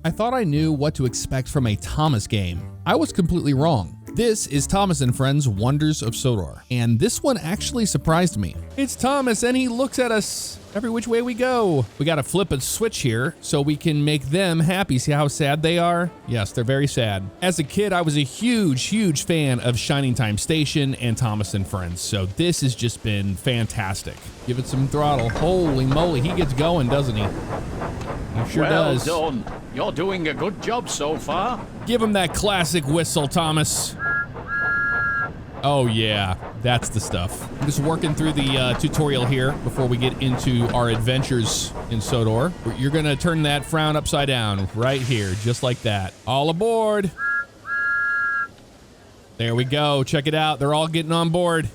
I thought I knew what to expect from a Thomas game. I was completely wrong. This is Thomas and Friends Wonders of Sodor, and this one actually surprised me. It's Thomas and he looks at us every which way we go. We gotta flip a switch here so we can make them happy. See how sad they are? Yes, they're very sad. As a kid, I was a huge fan of Shining Time Station and Thomas and Friends, so this has just been fantastic. Give it some throttle. Holy moly, he gets going, doesn't he? He sure does. Well done. You're doing a good job so far. Give him that classic whistle, Thomas. Oh yeah, that's the stuff. I'm just working through the tutorial here before we get into our adventures in Sodor. You're gonna turn that frown upside down right here, just like that. All aboard. There we go, check it out. They're all getting on board.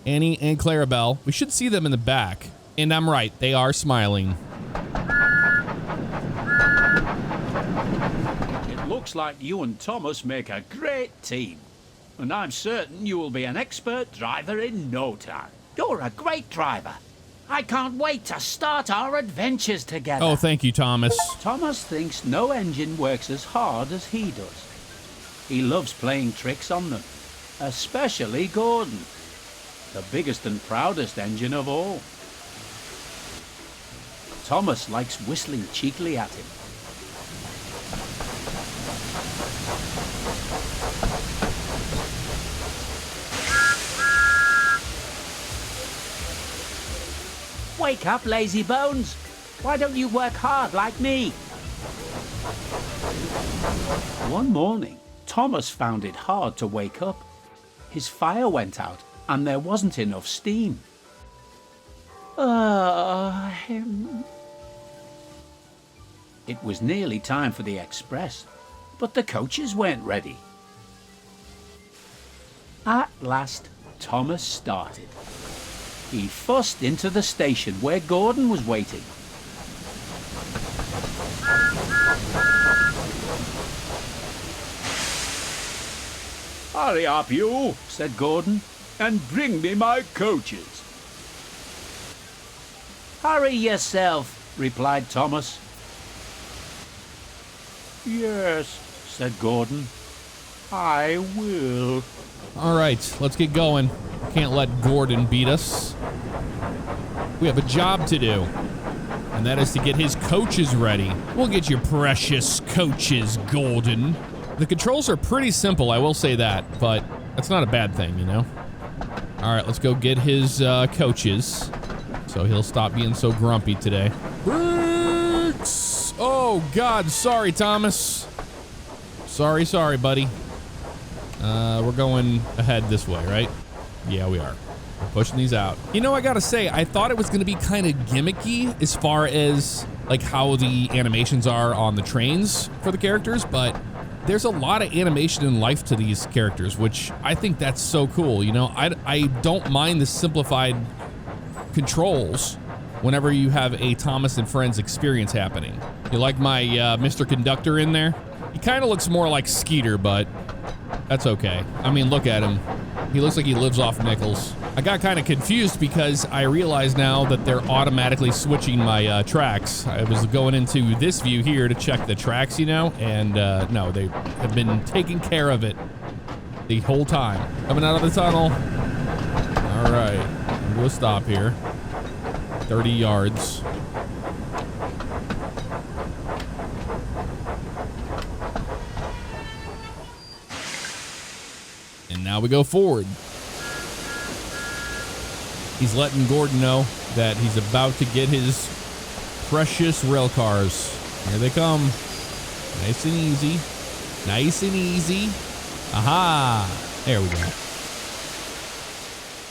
Annie and Clarabelle. We should see them in the back. And I'm right, they are smiling. It looks like you and Thomas make a great team. And I'm certain you will be an expert driver in no time. You're a great driver. I can't wait to start our adventures together. Oh, thank you, Thomas. Thomas thinks no engine works as hard as he does. He loves playing tricks on them, especially Gordon, the biggest and proudest engine of all. Thomas likes whistling cheekily at him. Wake up, lazy bones. Why don't you work hard like me? One morning, Thomas found it hard to wake up. His fire went out and there wasn't enough steam. It was nearly time for the express, but the coaches weren't ready. At last, Thomas started. He fussed into the station where Gordon was waiting. Hurry up, you, said Gordon, and bring me my coaches. Hurry yourself, replied Thomas. Yes, said Gordon, I will. All right, let's get going. Can't let Gordon beat us. We have a job to do, and that is to get his coaches ready. We'll get your precious coaches, Gordon. The controls are pretty simple, I will say that, but that's not a bad thing, you know? All right, let's go get his coaches, so he'll stop being so grumpy today. Brakes! Oh, God, sorry, Thomas. Sorry, buddy. We're going ahead this way, right? Yeah, we are. We're pushing these out. You know, I gotta say, I thought it was gonna be kind of gimmicky as far as like how the animations are on the trains for the characters, but there's a lot of animation and life to these characters, which I think that's so cool. You know, I don't mind the simplified controls whenever you have a Thomas and Friends experience happening. You like my Mr. Conductor in there? He kind of looks more like Skeeter, but that's okay. I mean, look at him. He looks like he lives off nickels. I got kind of confused because I realize now that they're automatically switching my tracks. I was going into this view here to check the tracks, you know, and no, they have been taking care of it the whole time. Coming out of the tunnel. All right, we'll stop here. 30 yards. Now we go forward. He's letting Gordon know that he's about to get his precious rail cars. Here they come. Nice and easy. Nice and easy. Aha! There we go.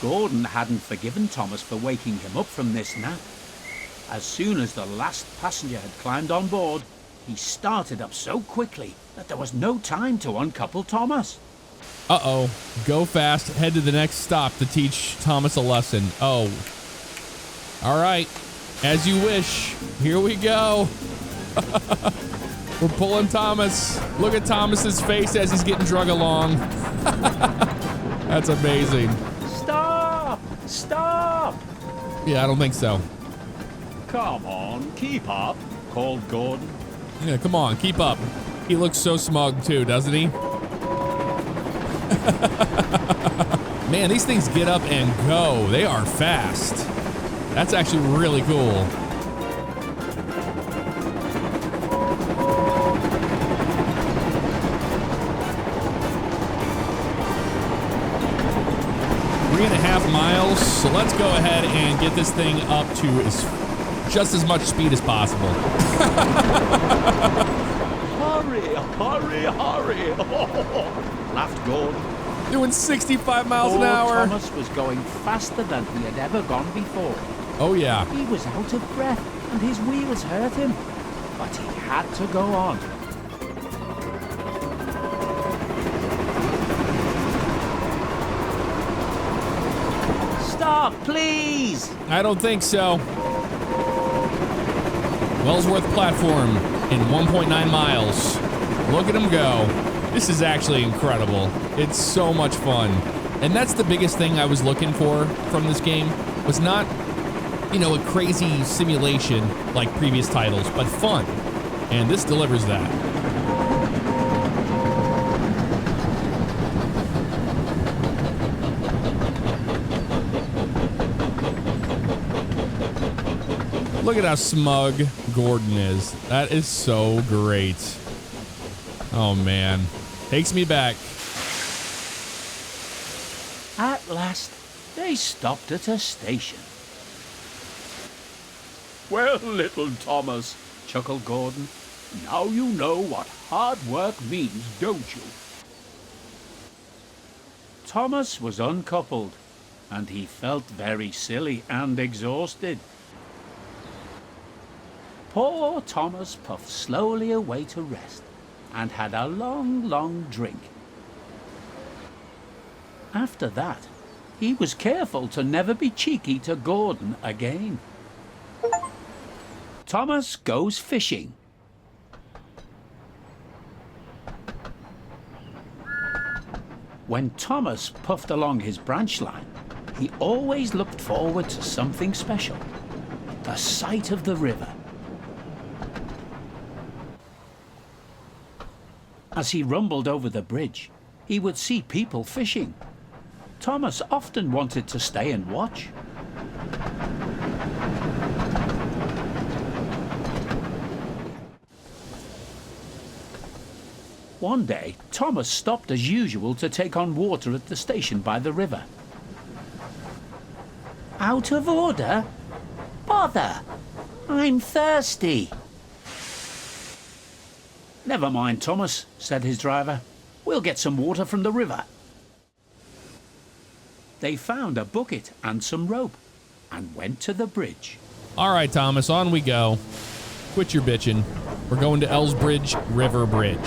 Gordon hadn't forgiven Thomas for waking him up from this nap. As soon as the last passenger had climbed on board, he started up so quickly that there was no time to uncouple Thomas. Uh-oh. Go fast. Head to the next stop to teach Thomas a lesson. Oh. All right. As you wish. Here we go. We're pulling Thomas. Look at Thomas's face as he's getting drug along. That's amazing. Stop! Stop! Yeah, I don't think so. Come on, keep up, called Gordon. Yeah, come on, keep up. He looks so smug too, doesn't he? Man, these things get up and go. They are fast. That's actually really cool. Miles, so let's go ahead and get this thing up to just as much speed as possible. Hurry, hurry, hurry. Laughed Gordon. Doing 65 miles an hour. Thomas was going faster than he had ever gone before. Oh, yeah. He was out of breath and his wheels hurt him, but he had to go on. Stop, please! I don't think so. Wellsworth platform in 1.9 miles. Look at him go. This is actually incredible. It's so much fun. And that's the biggest thing I was looking for from this game, was not, you know, a crazy simulation like previous titles, but fun. And this delivers that. Look at how smug Gordon is. That is so great. Oh, man. Takes me back. At last, they stopped at a station. Well, little Thomas, chuckled Gordon, now you know what hard work means, don't you? Thomas was uncoupled, and he felt very silly and exhausted. Poor Thomas puffed slowly away to rest and had a long, long drink. After that, he was careful to never be cheeky to Gordon again. Thomas goes fishing. When Thomas puffed along his branch line, he always looked forward to something special, the sight of the river. As he rumbled over the bridge, he would see people fishing. Thomas often wanted to stay and watch. One day, Thomas stopped as usual to take on water at the station by the river. Out of order? Bother! I'm thirsty. Never mind, Thomas, said his driver. We'll get some water from the river. They found a bucket and some rope and went to the bridge. All right, Thomas, on we go. Quit your bitching. We're going to Ellsbridge River Bridge.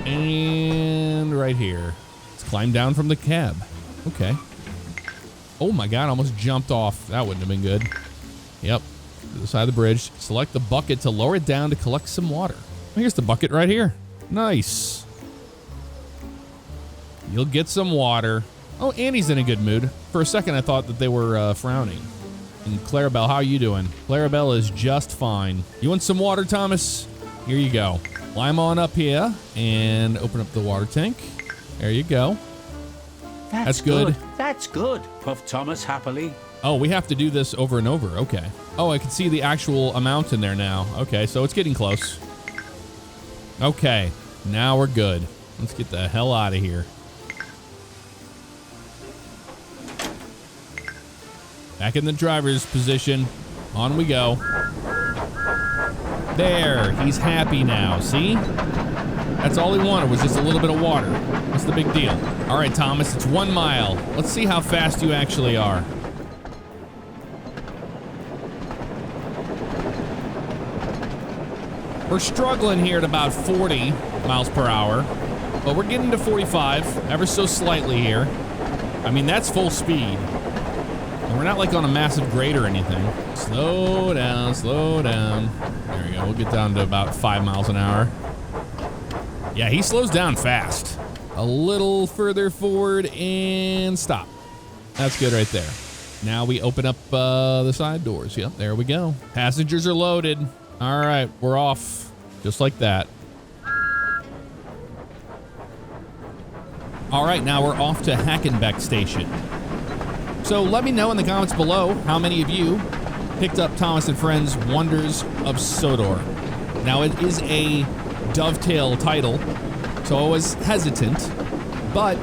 And right here. Let's climb down from the cab. Okay. Oh my God, I almost jumped off. That wouldn't have been good. Yep. To the side of the bridge. Select the bucket to lower it down to collect some water. Here's the bucket right here. Nice. You'll get some water. Oh, Annie's in a good mood. For a second, I thought that they were frowning. And Clarabelle, how are you doing? Clarabelle is just fine. You want some water, Thomas? Here you go. Climb on up here and open up the water tank. There you go. That's good. That's good, puffed Thomas happily. Oh, we have to do this over and over. Okay. Oh, I can see the actual amount in there now. Okay, so it's getting close. Okay, now we're good. Let's get the hell out of here. Back in the driver's position. On we go. There, he's happy now, see? That's all he wanted, was just a little bit of water. What's the big deal? All right, Thomas, it's 1 mile. Let's see how fast you actually are. We're struggling here at about 40 miles per hour, but we're getting to 45, ever so slightly here. I mean, that's full speed. And we're not like on a massive grade or anything. Slow down, slow down. There we go, we'll get down to about 5 miles an hour. Yeah, he slows down fast. A little further forward and stop. That's good right there. Now we open up the side doors. Yep, there we go. Passengers are loaded. All right, we're off. Just like that. All right, now we're off to Hackenbeck Station. So let me know in the comments below how many of you picked up Thomas and Friends Wonders of Sodor. Now, it is a dovetail title, so I was hesitant, but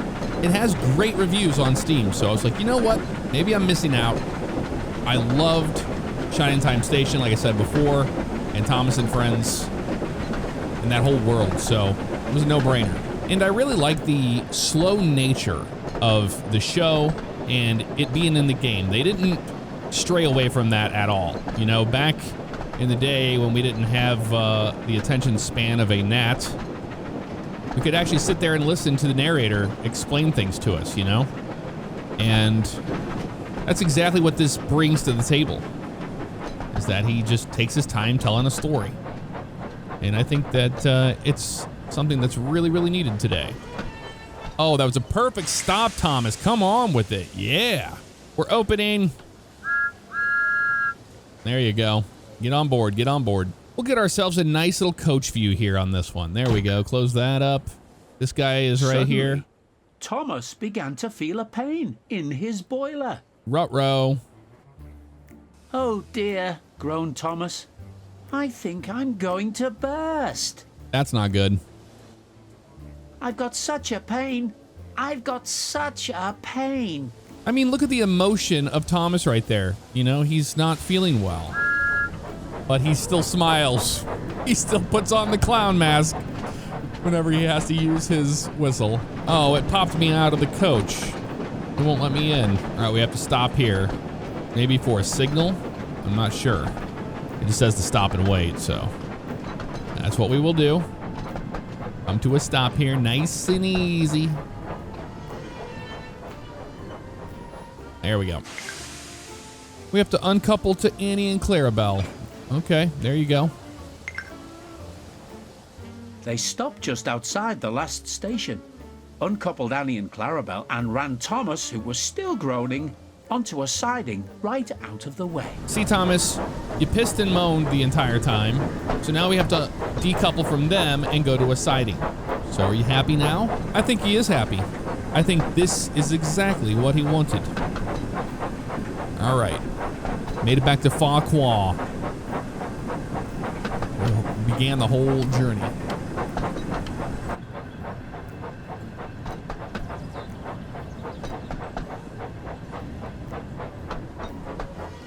it has great reviews on Steam, so I was like, you know what? Maybe I'm missing out. I loved Shining Time Station, like I said before, and Thomas and Friends, and that whole world, so it was a no-brainer. And I really like the slow nature of the show and it being in the game. They didn't stray away from that at all. You know, back in the day when we didn't have the attention span of a gnat, we could actually sit there and listen to the narrator explain things to us, you know? And that's exactly what this brings to the table, is that he just takes his time telling a story. And I think that it's something that's really, really needed today. Oh, that was a perfect stop, Thomas. Come on with it. Yeah. We're opening. There you go. Get on board. Get on board. We'll get ourselves a nice little coach view here on this one. There we go. Close that up. This guy is right Suddenly, here. Thomas began to feel a pain in his boiler. Ruh-roh. Oh dear, groaned Thomas. I think I'm going to burst. That's not good. I've got such a pain. I've got such a pain. I mean, look at the emotion of Thomas right there. You know, he's not feeling well. But he still smiles. He still puts on the clown mask whenever he has to use his whistle. Oh, it popped me out of the coach. It won't let me in. All right, we have to stop here. Maybe for a signal? I'm not sure. It just says to stop and wait, so that's what we will do. Come to a stop here, nice and easy. There we go. We have to uncouple to Annie and Clarabelle. Okay, there you go. They stopped just outside the last station, uncoupled Annie and Clarabelle, and ran Thomas, who was still groaning, onto a siding right out of the way. See, Thomas, you pissed and moaned the entire time, so now we have to decouple from them and go to a siding. So are you happy now? I think he is happy. I think this is exactly what he wanted. All right. Made it back to Farquhar. We began the whole journey.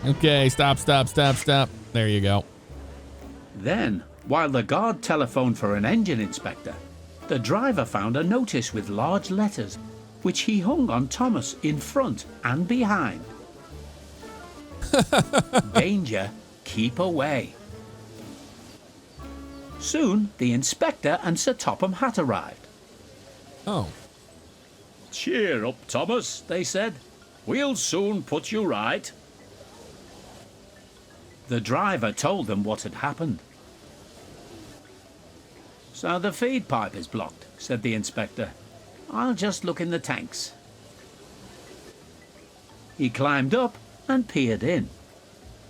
Okay, stop. There you go. Then, while the guard telephoned for an engine inspector, the driver found a notice with large letters, which he hung on Thomas in front and behind. Danger, keep away. Soon, the inspector and Sir Topham Hatt arrived. Oh. Cheer up, Thomas, they said. We'll soon put you right. The driver told them what had happened. So the feed pipe is blocked, said the inspector. I'll just look in the tanks. He climbed up and peered in.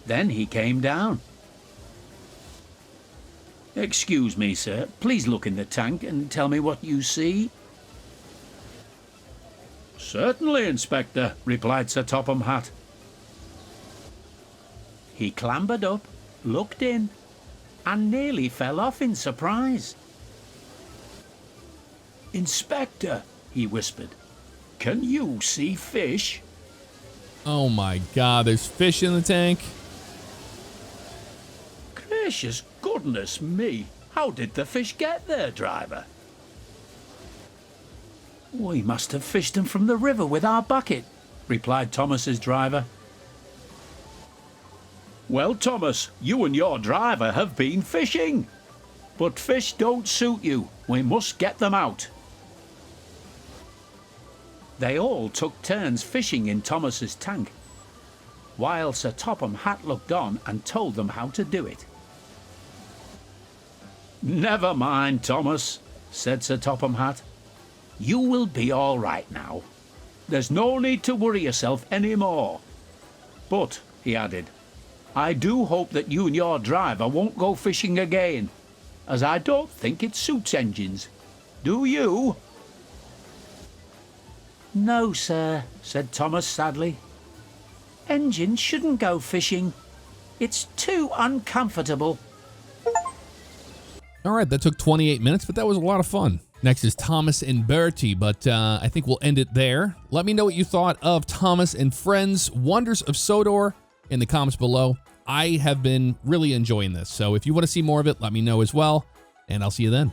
Then he came down. Excuse me, sir. Please look in the tank and tell me what you see. Certainly, Inspector, replied Sir Topham Hatt. He clambered up, looked in, and nearly fell off in surprise. Inspector, he whispered, can you see fish? Oh my God, there's fish in the tank. Gracious goodness me, how did the fish get there, driver? We must have fished them from the river with our bucket, replied Thomas's driver. Well, Thomas, you and your driver have been fishing. But fish don't suit you. We must get them out. They all took turns fishing in Thomas's tank, while Sir Topham Hatt looked on and told them how to do it. Never mind, Thomas, said Sir Topham Hatt. You will be all right now. There's no need to worry yourself any more. But, he added, I do hope that you and your driver won't go fishing again. as I don't think it suits engines. Do you? No, sir, said Thomas sadly. Engines shouldn't go fishing. It's too uncomfortable. All right, that took 28 minutes, but that was a lot of fun. Next is Thomas and Bertie, but I think we'll end it there. Let me know what you thought of Thomas and Friends Wonders of Sodor in the comments below. I have been really enjoying this, so if you want to see more of it, let me know as well, and I'll see you then.